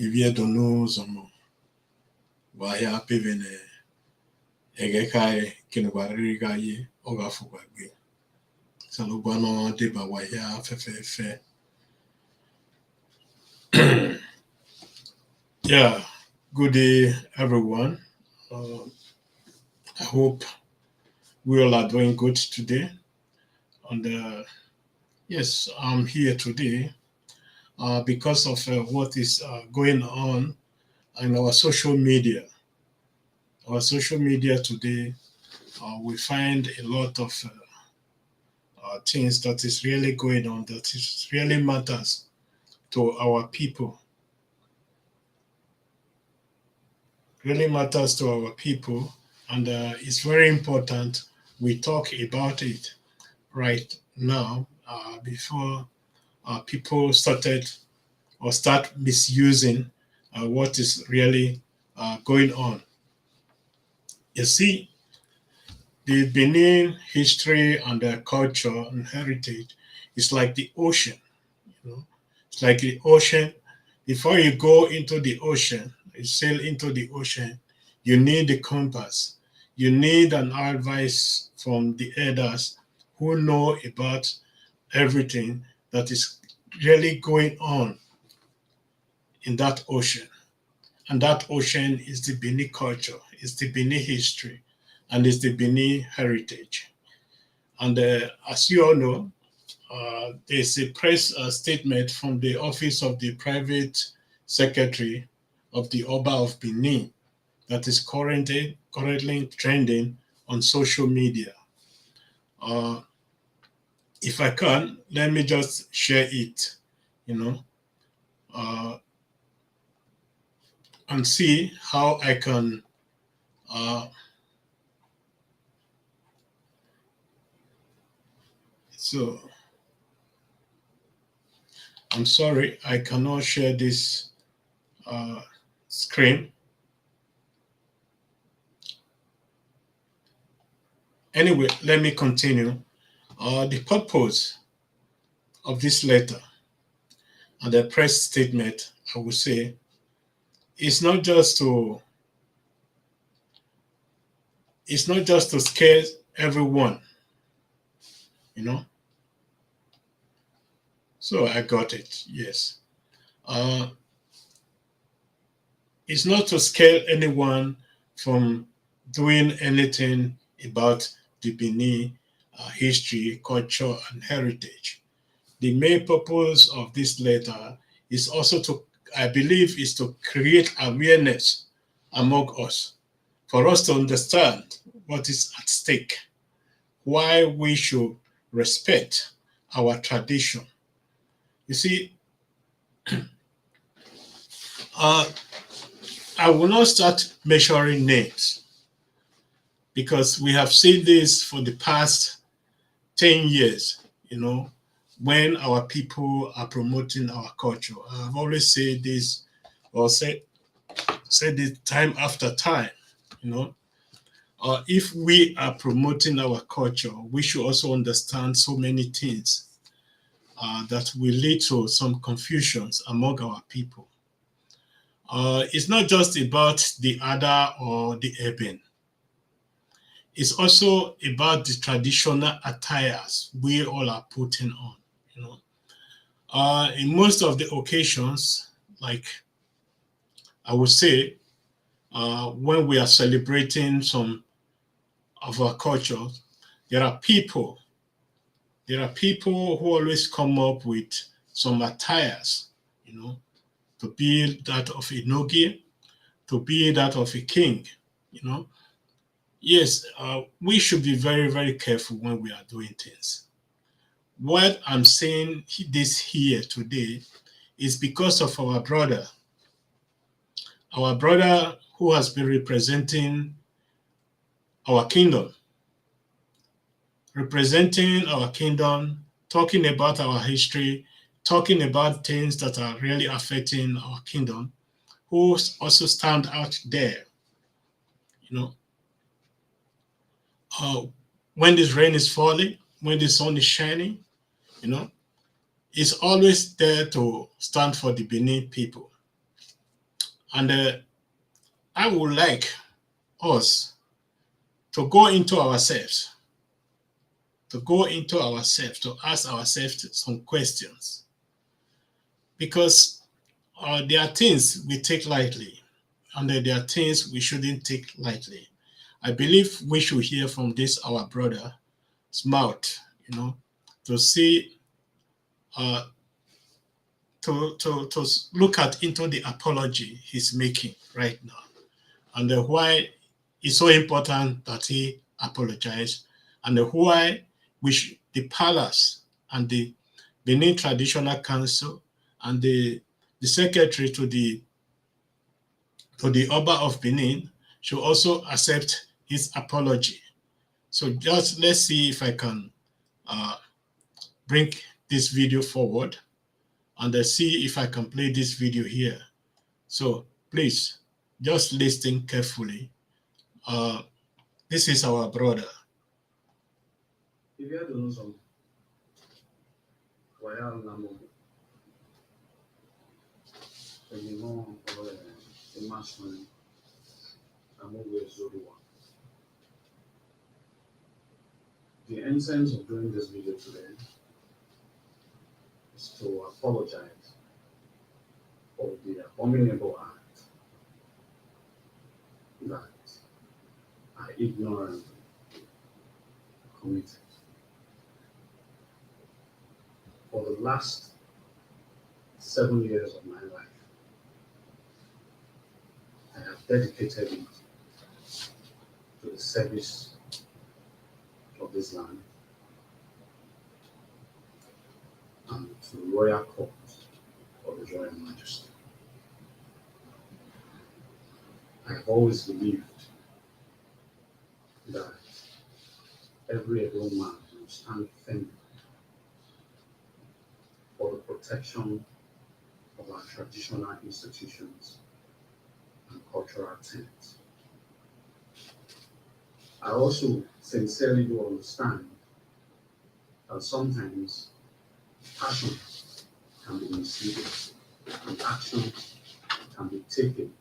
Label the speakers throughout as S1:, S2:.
S1: Ivie donu zomo. Waya pevene. Egekai kinugwariri gaye ogafugwagbe. Salubano deba waya fefe. Yeah, good day everyone. I hope we all are doing good today. And yes, I'm here today because of what is going on in our social media. Our social media today, we find a lot of things that is really going on, that is really matters to our people. Really matters to our people, and it's very important we talk about it right now before people start misusing what is really going on. You see, the Benin history and culture and heritage is like the ocean. You know, it's like the ocean. Before you go into the ocean, you sail into the ocean, you need a compass. You need an advice from the elders who know about everything that is really going on in that ocean. And that ocean is the Benin culture, is the Benin history, and is the Benin heritage. And as you all know, there's a press statement from the office of the private secretary of the Oba of Benin that is currently trending on social media. If I can, let me just share it, you know, uh, and see how I can so I'm sorry, I cannot share this screen. Anyway, let me continue. The purpose of this letter and the press statement, I would say, is not just to scare everyone, you know. So I got it. Yes, uh, it's not to scare anyone from doing anything about the Benin history, culture, and heritage. The main purpose of this letter is also to, I believe, is to create awareness among us, for us to understand what is at stake, why we should respect our tradition. You see, uh, I will not start measuring names because we have seen this for the past 10 years, you know, when our people are promoting our culture. I've always said this or said it time after time, you know. If we are promoting our culture, we should also understand so many things that will lead to some confusions among our people. It's not just about the Ada or the Eben. It's also about the traditional attires we all are putting on. You know, in most of the occasions, like I would say, when we are celebrating some of our culture, there are people. There are people who always come up with some attires, you know, to be that of a Nogi, to be that of a king, you know. Yes, we should be very, very careful when we are doing things. What I'm saying this here today is because of our brother who has been representing our kingdom, talking about our history, talking about things that are really affecting our kingdom, who also stand out there, you know, uh, when this rain is falling, when the sun is shining, you know, is always there to stand for the Benin people. And I would like us to go into ourselves, to ask ourselves some questions. Because there are things we take lightly, and there are things we shouldn't take lightly. I believe we should hear from this our brother's mouth, to see, uh, to look at into the apology he's making right now, and why it's so important that he apologized, and why the palace and the Benin Traditional Council and the secretary to the Oba of Benin should also accept his apology. So just let's see if I can uh, bring this video forward, and see if I can play this video here. So please, just listen carefully. This is our brother.
S2: If you don't know something, why are you the essence of doing this video today is to apologize for the abominable act that I ignorantly committed. For the last 7 years of my life, I have dedicated it to the service of this land and to the royal court of His Royal Majesty. I have always believed that every Edo man will stand firm for the protection of our traditional institutions and cultural tenets. I also sincerely do understand that sometimes passion can be misleading and action can be taken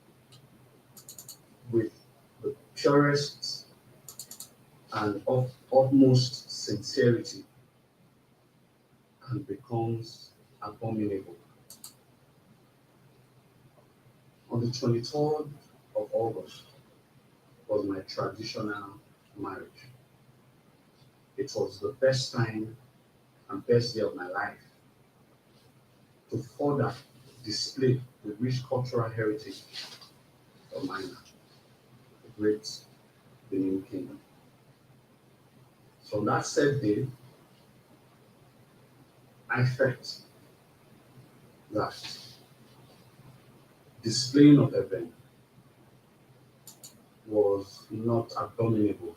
S2: with the purest and utmost sincerity and becomes abominable. On the 23rd of August was my traditional marriage. It was the best time and best day of my life to further display the rich cultural heritage of my land, the great Benin Kingdom. So on that said day, I felt that displaying of event was not abominable.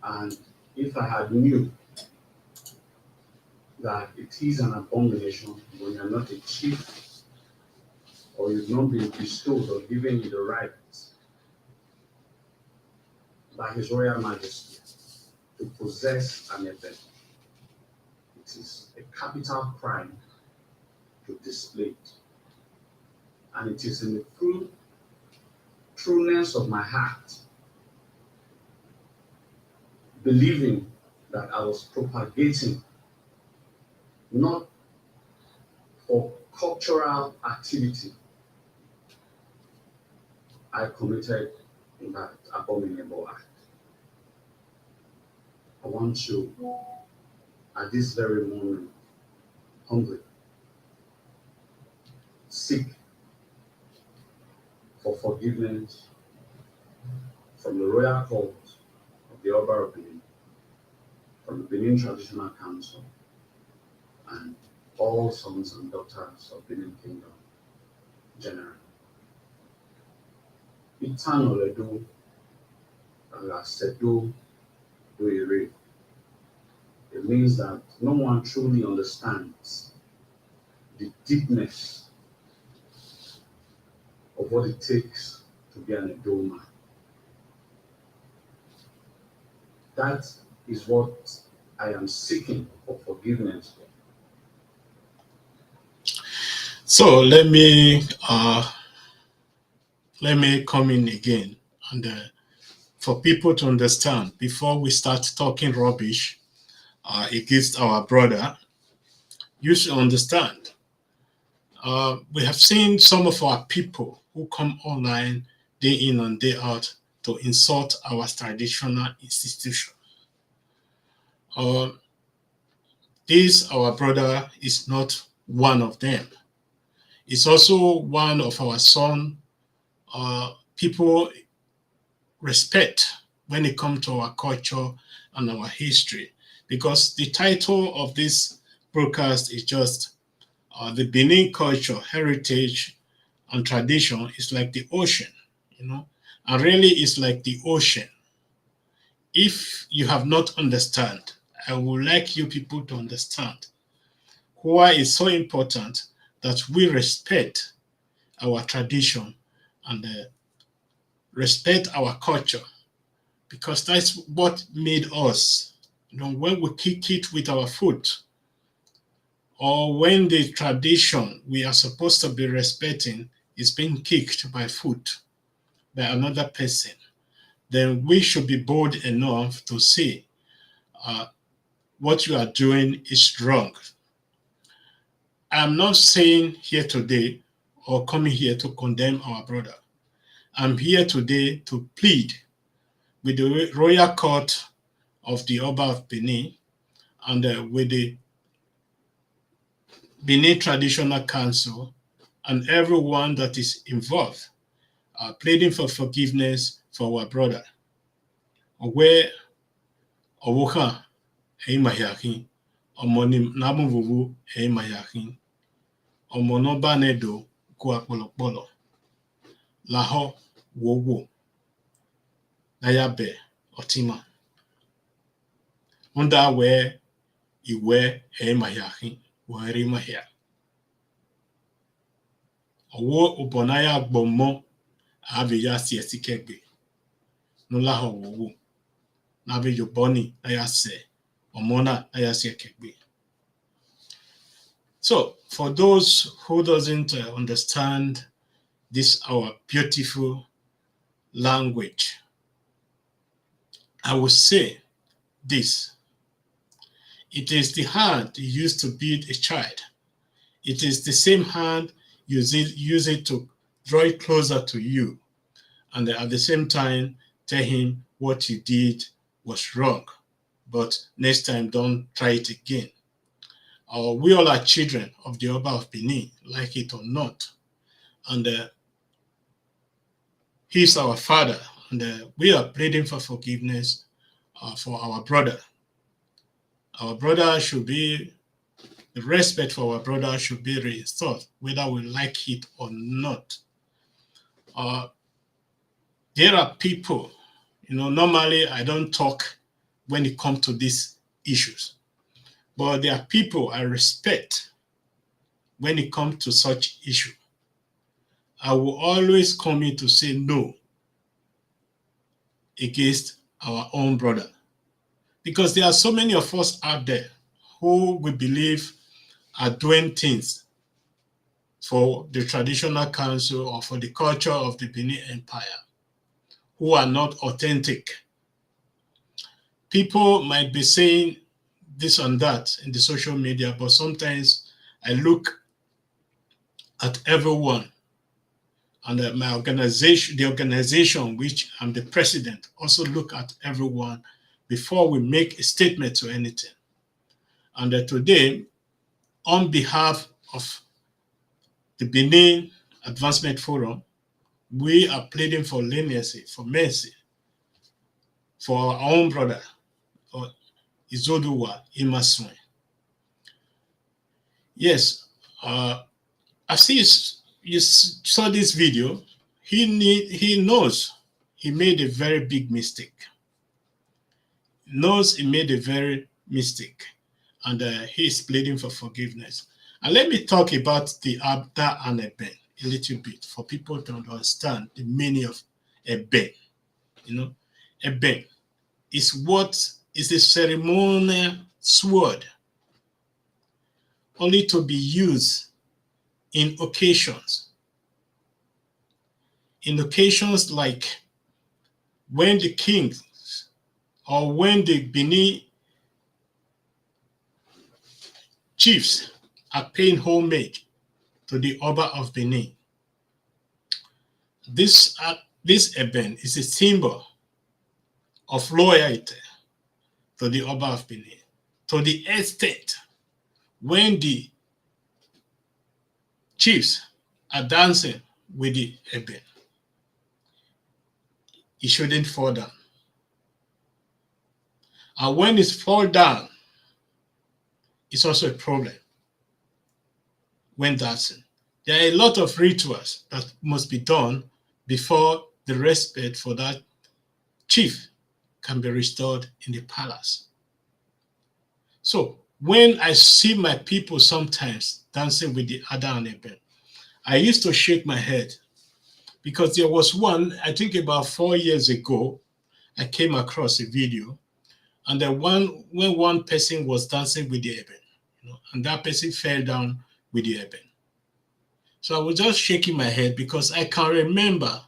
S2: And if I had knew that it is an abomination when you're not a chief or you've not been bestowed or given you the right by His Royal Majesty to possess an event, it is a capital crime to display it. And it is in the trueness of my heart, believing that I was propagating not for cultural activity, I committed that abominable act. I want to, at this very moment, humbly seek for forgiveness from the Royal Court of the Oba of Benin, from the Benin Traditional Council, and all sons and daughters of Benin Kingdom generally. Itano ledo, alasedo do ire. It means that no one truly understands the deepness of what it takes to be an Edo man. That is what I am seeking for forgiveness for.
S1: So let me let me come in again and for people to understand before we start talking rubbish against our brother. You should understand. We have seen some of our people who come online day in and day out to insult our traditional institution. Uh, this, our brother, is not one of them. It's also one of our son people respect when it comes to our culture and our history. Because the title of this broadcast is just the Benin culture, heritage, and tradition is like the ocean, you know, and really it's like the ocean. If you have not understand, I would like you people to understand why it's so important that we respect our tradition and respect our culture because that's what made us. You know, when we kick it with our foot, or when the tradition we are supposed to be respecting is being kicked by foot by another person, then we should be bold enough to say uh, what you are doing is wrong. I'm not saying here today or coming here to condemn our brother. I'm here today to plead with the Royal Court of the Oba of Benin and with the Benin Traditional Council and everyone that is involved, pleading for forgiveness for our brother. Where Owoka Heimayakin, Omonim Namuvu Heimayakin, Omonobanedo Kuapolopolo, Laho Wowo, Nayabe, Otima. Unda where Iwe Heimayakin, Warimahia. Owo Ubonaya Bomo Aviya Siesikegbe, Nulaho Wowo. Nabe Yoboni Ayase, Omona Ayase Kegbe. So, for those who doesn't understand this our beautiful language, I will say this. It is the hand you use to beat a child. It is the same hand you use it to draw it closer to you. And at the same time, tell him what you did was wrong. But next time, don't try it again. We all are children of the Oba of Benin, like it or not. And he's our father. And we are pleading for forgiveness for our brother. Our brother should be, the respect for our brother should be restored, whether we like it or not. There are people, normally I don't talk when it comes to these issues, but there are people I respect when it comes to such issue. I will always come in to say no against our own brother. Because there are so many of us out there who we believe are doing things for the traditional council or for the culture of the Benin Empire who are not authentic. People might be saying this and that in the social media, but sometimes I look at everyone and my organization, the organization which I'm the president, also look at everyone before we make a statement to anything. And today, on behalf of the Benin Advancement Forum, we are pleading for leniency, for mercy, for our own brother, for Izoduwa Imaswe. Yes, I see you saw this video. He knows he made a very big mistake. Knows he made a very mistake, and he is pleading for forgiveness. And let me talk about the Abda and Eben a little bit for people to understand the meaning of Eben. Eben is what is a ceremonial sword only to be used in occasions. in occasions like when the kings or when the Benin chiefs are paying homage to the Oba of Benin. This, this event is a symbol of loyalty to the Oba of Benin, to the extent when the chiefs are dancing with the Eben, it shouldn't fall down. And when it falls down, it's also a problem when dancing. There are a lot of rituals that must be done before the respect for that chief can be restored in the palace. So when I see my people sometimes dancing with the Ada and Eben, I used to shake my head because there was one, I think about 4 years ago, I came across a video, and then when one person was dancing with the Eben, and that person fell down with the Eben. So I was just shaking my head because I can remember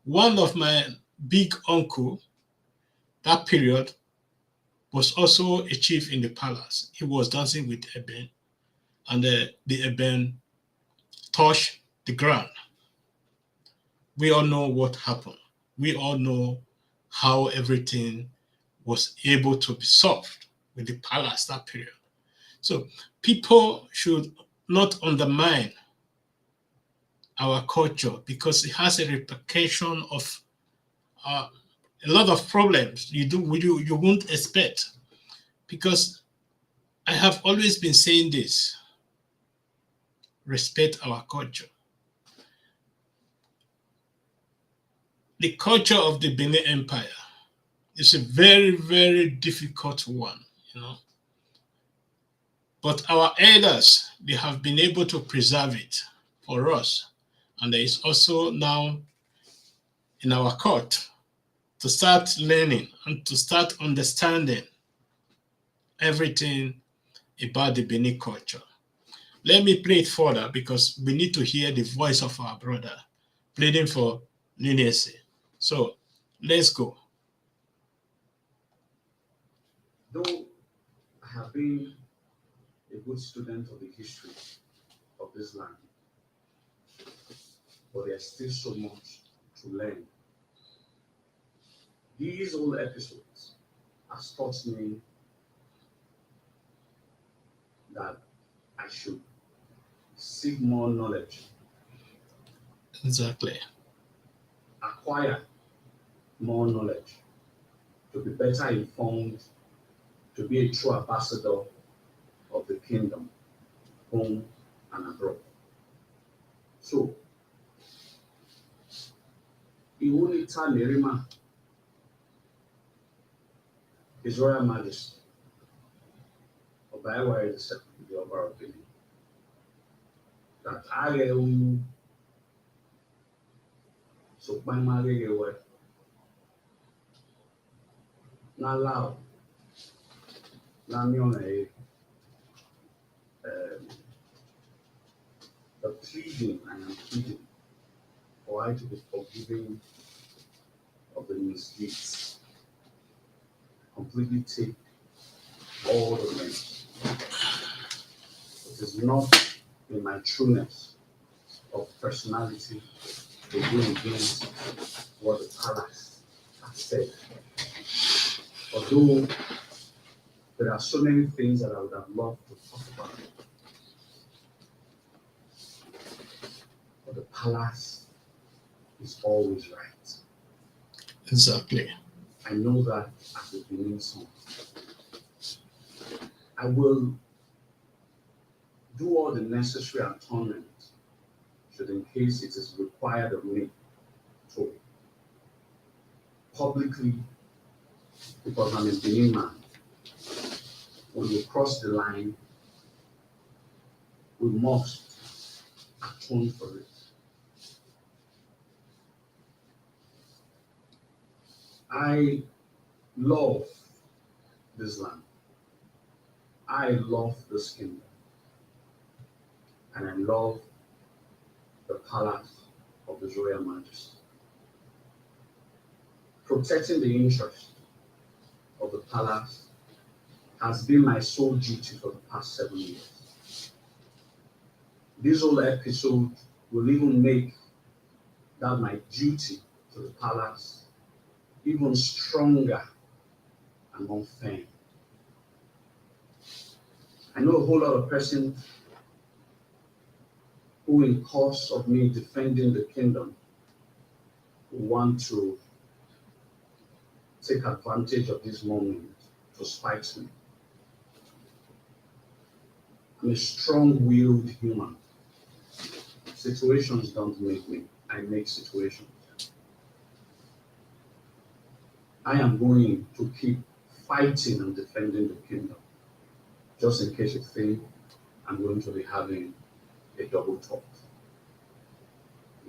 S1: one of my big uncle, that period, was also a chief in the palace. He was dancing with Eben, and the Eben touched the ground. We all know what happened. We all know how everything was able to be solved with the palace that period. So people should not undermine our culture because it has a repercussion of a lot of problems you won't expect. Because I have always been saying this: respect our culture. The culture of the Benin Empire is a very, very difficult one, But our elders, they have been able to preserve it for us. And there is also now in our court to start learning and to start understanding everything about the Benin culture. Let me play it further because we need to hear the voice of our brother pleading for leniency. So let's go.
S2: Though I have been a good student of the history of this land, but there's still so much to learn. These old episodes have taught me that I should seek more knowledge,
S1: Exactly.
S2: acquire more knowledge, to be better informed, to be a true ambassador of the kingdom, home and abroad. So, Iwunita Nerima, His Royal Majesty, Obaiwa II, the Oba of Benin, that I will so by my word, not loud, not me on the pleading, I am pleading for I to be forgiven of the misdeeds, completely take all the blame. It is not in my trueness of personality to go against what the palace has said. Although there are so many things that I would have loved to talk about, but the palace is always right.
S1: Exactly.
S2: I know that as a Benin son. I will do all the necessary atonement should in case it is required of me to publicly, because I'm a Benin man, when we cross the line, we must atone for it. I love this land. I love this kingdom. And I love the palace of His Royal Majesty. protecting the interest of the palace has been my sole duty for the past 7 years. This whole episode will even make that my duty to the palace even stronger and more firm. I know a whole lot of persons who, in course of me defending the kingdom, want to take advantage of this moment to spite me. I'm a strong-willed human. Situations don't make me, I make situations. I am going to keep fighting and defending the kingdom. Just in case you think I'm going to be having a double talk.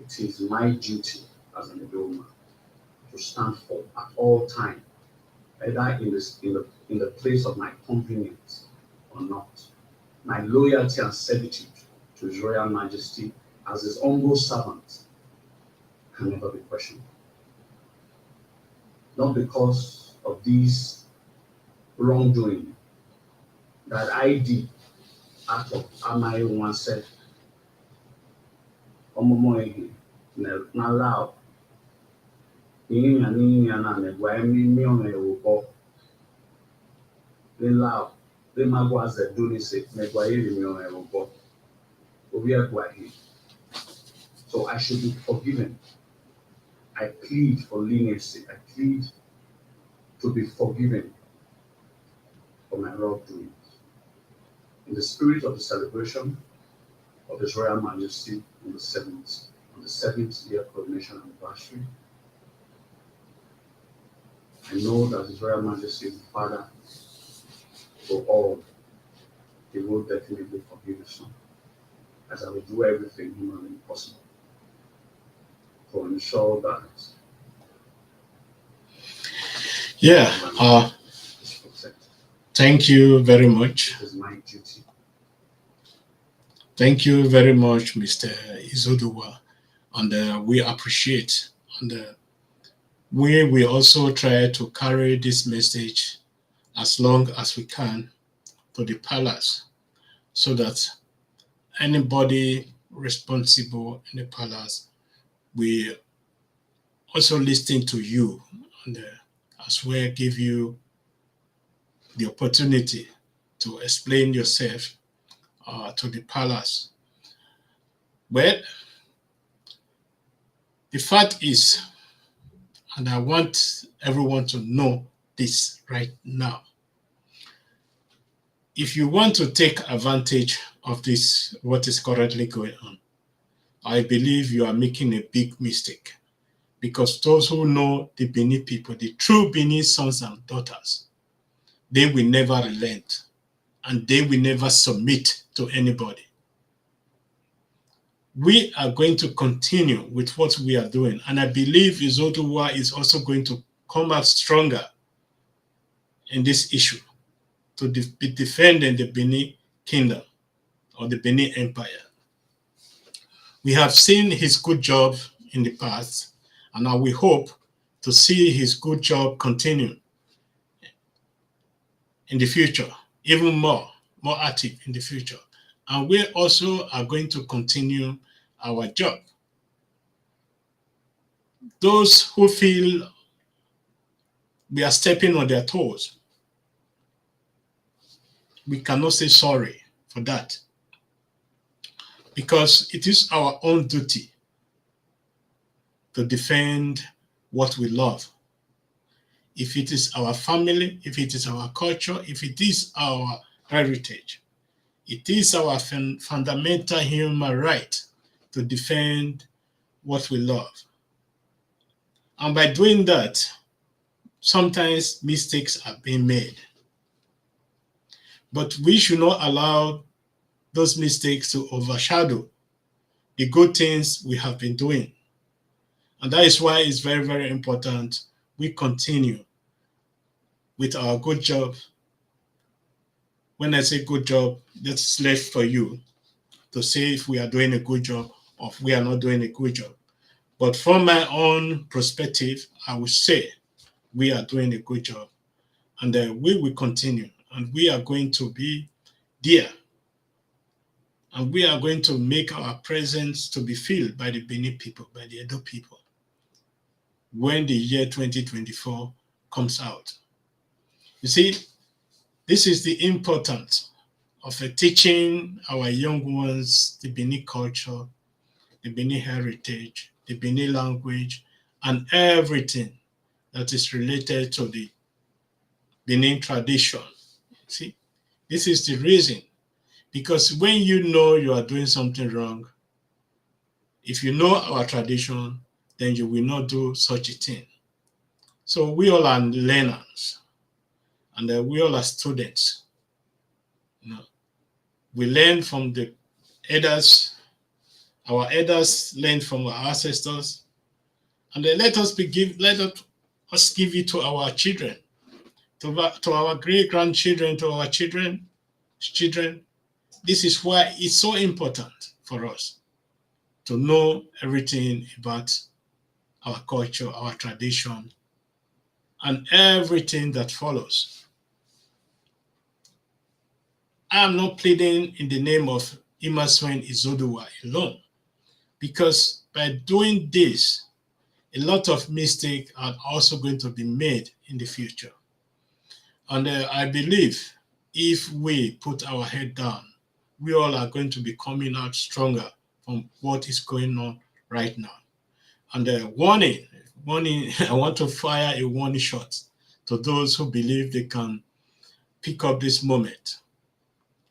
S2: It is my duty as an Idoma to stand for at all times, either in the place of my convenience or not. My loyalty and servitude to His Royal Majesty as His humble servant can never be questioned. Not because of these wrongdoing that I did out of my own self. Omomoehi na lao. Inya na negwa mi ona ewo le lao. Le magwa ze duni se negwa iri mi ona ewo Obi agwa hi. So I should be forgiven. I plead for leniency. I plead to be forgiven for my wrongdoings. In the spirit of the celebration of His Royal Majesty on the 7th year coronation anniversary, I know that His Royal Majesty is the Father for all. He will definitely forgive His Son, as I will do everything humanly possible to ensure that is protected.
S1: Thank you very much.
S2: It is my duty.
S1: Thank you very much, Mr. Izoduwa, and we appreciate, and we will also try to carry this message as long as we can to the palace, so that anybody responsible in the palace will also listen to you, and as well give you the opportunity to explain yourself to the palace. But the fact is, and I want everyone to know this right now, if you want to take advantage of this, what is currently going on, I believe you are making a big mistake, because those who know the Benin people, the true Benin sons and daughters, they will never relent and they will never submit to anybody. We are going to continue with what we are doing, and I believe Izoduwa is also going to come out stronger in this issue to be defending the Benin kingdom or the Benin Empire. We have seen his good job in the past, and now we hope to see his good job continue in the future, even more active in the future. And we also are going to continue our job. Those who feel we are stepping on their toes, we cannot say sorry for that, because it is our own duty to defend what we love. If it is our family, if it is our culture, if it is our heritage, it is our fundamental human right to defend what we love. And by doing that, sometimes mistakes are being made. But we should not allow those mistakes to overshadow the good things we have been doing. And that is why it's very, very important we continue with our good job. When I say good job, that's left for you to say if we are doing a good job or if we are not doing a good job. But from my own perspective, I would say we are doing a good job, and we will continue, and we are going to be there, and we are going to make our presence to be felt by the Benin people, by the Edo people, when the year 2024 comes out. You see, this is the importance of teaching our young ones the Benin culture, the Benin heritage, the Benin language, and everything that is related to the Benin tradition. See, this is the reason. Because when you know you are doing something wrong, if you know our tradition, then you will not do such a thing. So we all are learners, and we all are students. You know, we learn from the elders. Our elders learn from our ancestors, and then let us give it to our children, to our great grandchildren, to our children. This is why it's so important for us to know everything about our culture, our tradition, and everything that follows. I am not pleading in the name of Imaswen Izoduwa alone, because by doing this, a lot of mistakes are also going to be made in the future. And I believe if we put our head down, we all are going to be coming out stronger from what is going on right now. And warning, I want to fire a warning shot to those who believe they can pick up this moment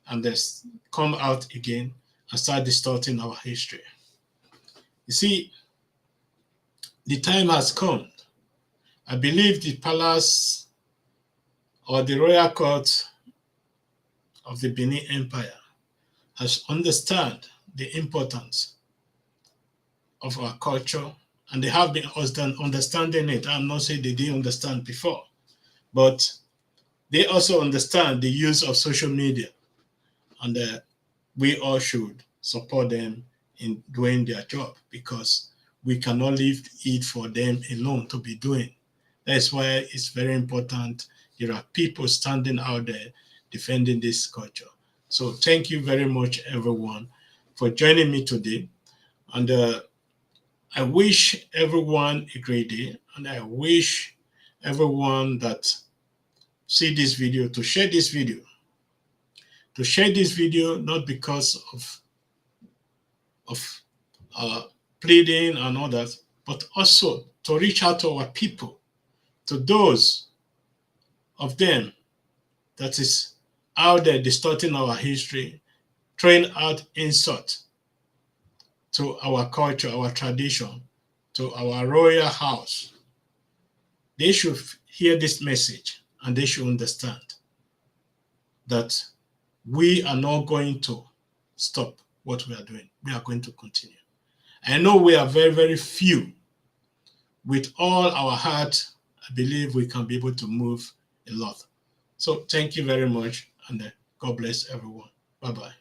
S1: and just come out again and start distorting our history. You see, the time has come. I believe the palace or the royal court of the Benin Empire has understood the importance of our culture, and they have been understanding it. I'm not saying they didn't understand before, but they also understand the use of social media, and we all should support them in doing their job, because we cannot leave it for them alone to be doing. That's why it's very important there are people standing out there defending this culture. So thank you very much, everyone, for joining me today. And I wish everyone a great day, and I wish everyone that see this video to share this video. To share this video not because of pleading and all that, but also to reach out to our people, to those of them that is out there distorting our history, throwing out insult to our culture, our tradition, to our royal house. They should hear this message, and they should understand that we are not going to stop what we are doing. We are going to continue. I know we are very, very few. With all our heart, I believe we can be able to move a lot. So thank you very much, and God bless everyone. Bye-bye.